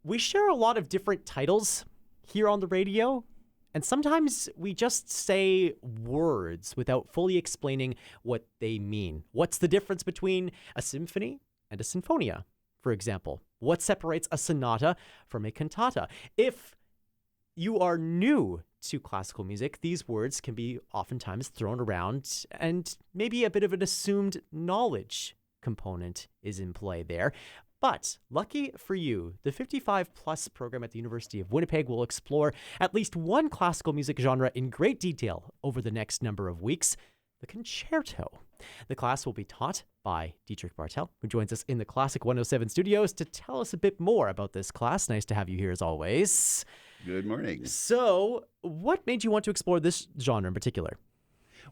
We share a lot of different titles here on the radio, and sometimes we just say words without fully explaining what they mean. What's the difference between a symphony and a sinfonia, for example? What separates a sonata from a cantata? If you are new to classical music, these words can be oftentimes thrown around, and maybe a bit of an assumed knowledge component is in play there. But lucky for you, the 55 Plus program at the University of Winnipeg will explore at least one classical music genre in great detail over the next number of weeks, the concerto. The class will be taught by Dietrich Bartel, who joins us in the Classic 107 studios to tell us a bit more about this class. Nice to have you here as always. Good morning. So, what made you want to explore this genre in particular?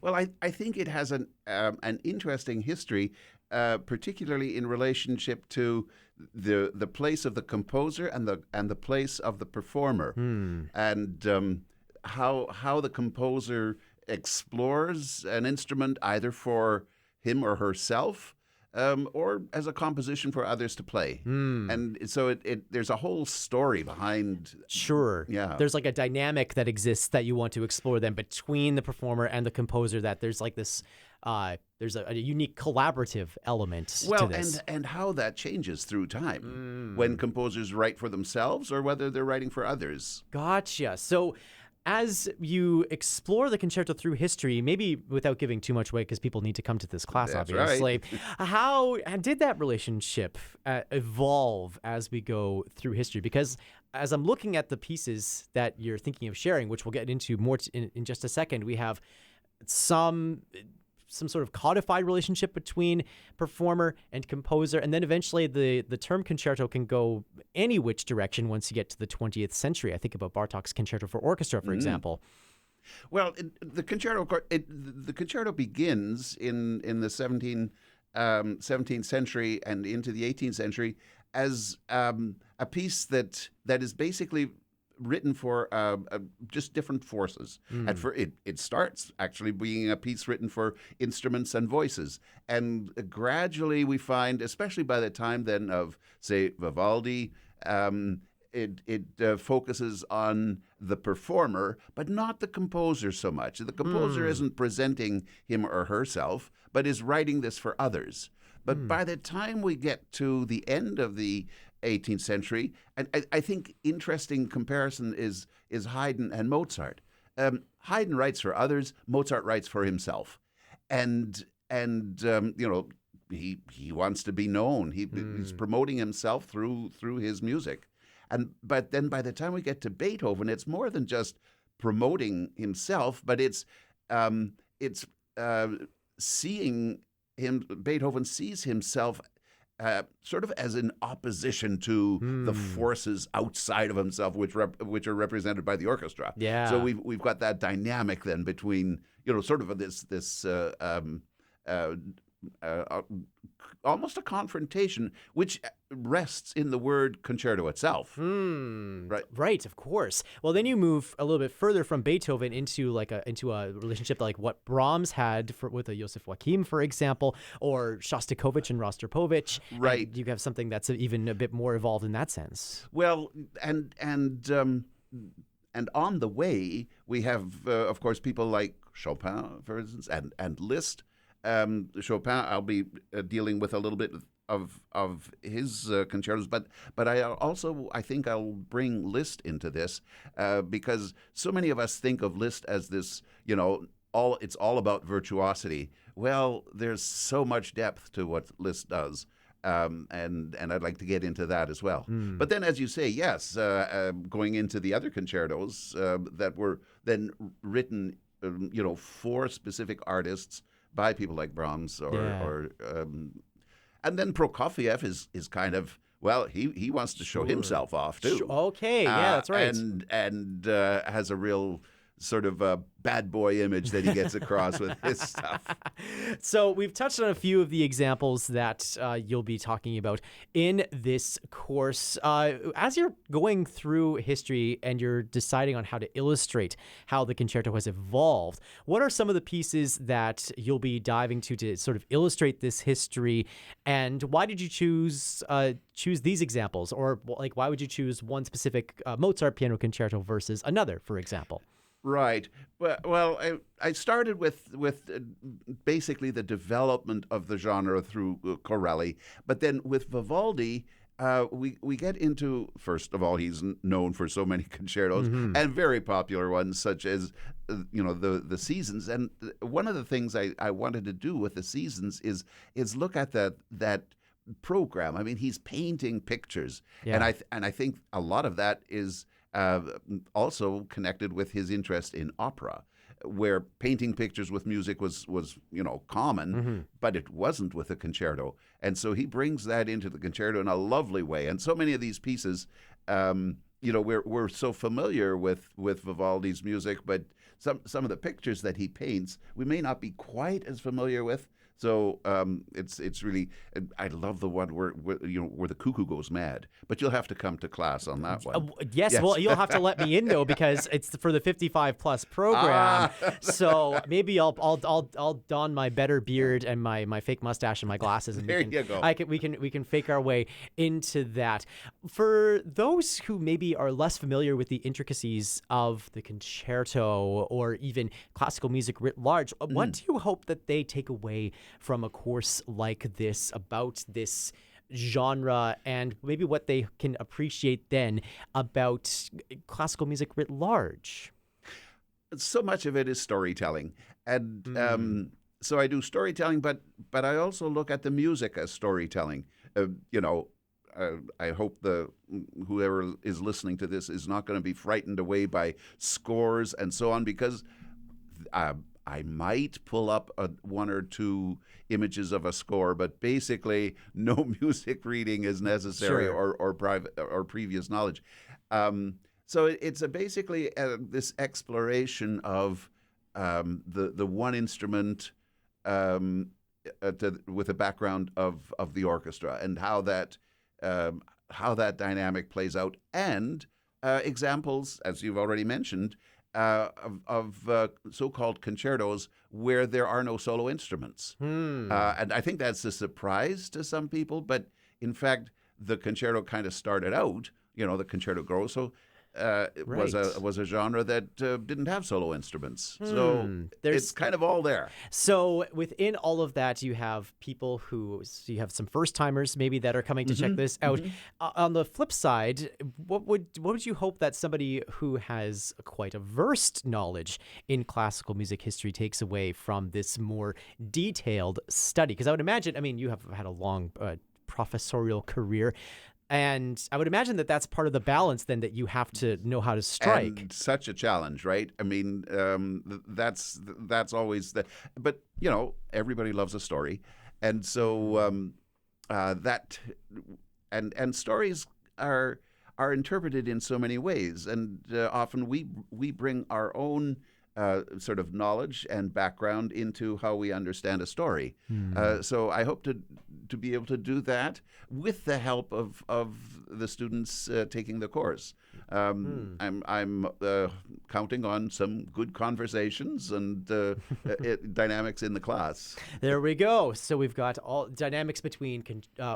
Well, I think it has an interesting history, particularly in relationship to the place of the composer and the place of the performer, and how the composer explores an instrument either for him or herself, or as a composition for others to play. And so there's a whole story behind. Sure. Yeah. There's like a dynamic that exists that you want to explore then between the performer and the composer, that there's like this, there's a unique collaborative element to this. And how that changes through time when composers write for themselves or whether they're writing for others. Gotcha. So as you explore the concerto through history, maybe without giving too much away because people need to come to this class, That's obviously, right. How did that relationship evolve as we go through history? Because as I'm looking at the pieces that you're thinking of sharing, which we'll get into more in just a second, we have some sort of codified relationship between performer and composer. And then eventually the term concerto can go any which direction once you get to the 20th century. I think about Bartók's Concerto for Orchestra, for example. Well, the concerto begins in the 17th century and into the 18th century as a piece that is basically written for just different forces. And it starts actually being a piece written for instruments and voices. And gradually we find, especially by the time then of, say, Vivaldi, it focuses on the performer, but not the composer so much. The composer isn't presenting him or herself, but is writing this for others. But by the time we get to the end of the 18th century, and I think interesting comparison is Haydn and Mozart. Haydn writes for others, Mozart writes for himself, and he wants to be known. He's promoting himself through his music, but then by the time we get to Beethoven, it's more than just promoting himself, but it's seeing him. Beethoven sees himself sort of as in opposition to the forces outside of himself, which are represented by the orchestra. Yeah. So we've got that dynamic then between sort of this almost a confrontation, which rests in the word concerto itself. Right, of course. Well, then you move a little bit further from Beethoven into a relationship like what Brahms had with a Joseph Joachim, for example, or Shostakovich and Rostropovich. Right. And you have something that's even a bit more evolved in that sense. Well, and on the way we have, of course, people like Chopin, for instance, and Liszt. Chopin, I'll be dealing with a little bit of his concertos, but I think I'll bring Liszt into this because so many of us think of Liszt as this, it's all about virtuosity. Well, there's so much depth to what Liszt does. And I'd like to get into that as well. But then, as you say, yes, going into the other concertos that were then written, for specific artists by people like Brahms and then Prokofiev is kind of, well, he wants to show himself off too. Okay, yeah, that's right. And has a real sort of bad boy image that he gets across with his stuff. So we've touched on a few of the examples that you'll be talking about in this course. As you're going through history and you're deciding on how to illustrate how the concerto has evolved, what are some of the pieces that you'll be diving to sort of illustrate this history, and why did you choose these examples? Or like, why would you choose one specific Mozart piano concerto versus another, for example? Right. Well, I started with basically the development of the genre through Corelli, but then with Vivaldi, we get into, first of all, he's known for so many concertos and very popular ones, such as the Seasons. And one of the things I wanted to do with the Seasons is look at that program. I mean, he's painting pictures, and I think a lot of that is also connected with his interest in opera, where painting pictures with music was common, but it wasn't with the concerto. And so he brings that into the concerto in a lovely way. And so many of these pieces, we're so familiar with Vivaldi's music, but some of the pictures that he paints, we may not be quite as familiar with. So it's really, I love the one where the cuckoo goes mad. But you'll have to come to class on that one. Yes, well, you'll have to let me in though, because it's for the 55+ program. So maybe I'll don my better beard and my fake mustache and my glasses, and you go. we can fake our way into that. For those who maybe are less familiar with the intricacies of the concerto or even classical music writ large, what do you hope that they take away from a course like this about this genre, and maybe what they can appreciate then about classical music writ large? So much of it is storytelling, and so I do storytelling, but I also look at the music as storytelling. I hope whoever is listening to this is not going to be frightened away by scores and so on, because I might pull up one or two images of a score, but basically no music reading is necessary, or private or previous knowledge. So it's basically this exploration of the one instrument with a background of the orchestra, and how that dynamic plays out, and examples, as you've already mentioned, of so-called concertos where there are no solo instruments. And I think that's a surprise to some people, but in fact, the concerto kind of started out, the concerto grosso was a genre that didn't have solo instruments. So it's kind of all there. So within all of that, you have people you have some first-timers maybe that are coming to check this out. On the flip side, what would you hope that somebody who has quite a versed knowledge in classical music history takes away from this more detailed study? Because I would imagine, you have had a long professorial career, and I would imagine that that's part of the balance then, that you have to know how to strike. And such a challenge, right? That's always but everybody loves a story. And so and stories are interpreted in so many ways. And often we bring our own sort of knowledge and background into how we understand a story. So I hope to be able to do that with the help of the students taking the course. I'm counting on some good conversations and dynamics in the class. There we go. So we've got all dynamics between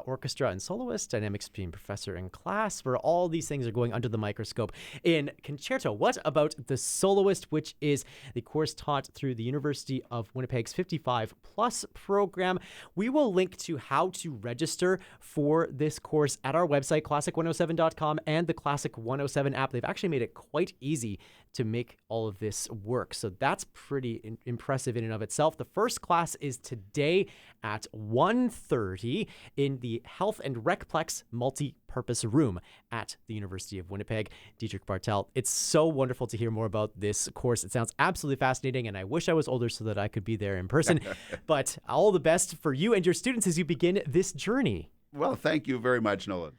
orchestra and soloist, dynamics between professor and class, where all these things are going under the microscope in concerto. What about the soloist, which is the course taught through the University of Winnipeg's 55+ program? We will link to how to register for this course at our website, classic107.com, and the Classic 107 app. They've actually made it quite easy to make all of this work. So that's pretty impressive in and of itself. The first class is today at 1:30 in the Health and Recplex multi-purpose room at the University of Winnipeg. Dietrich Bartel, it's so wonderful to hear more about this course. It sounds absolutely fascinating, and I wish I was older so that I could be there in person. But all the best for you and your students as you begin this journey. Well, thank you very much, Nolan.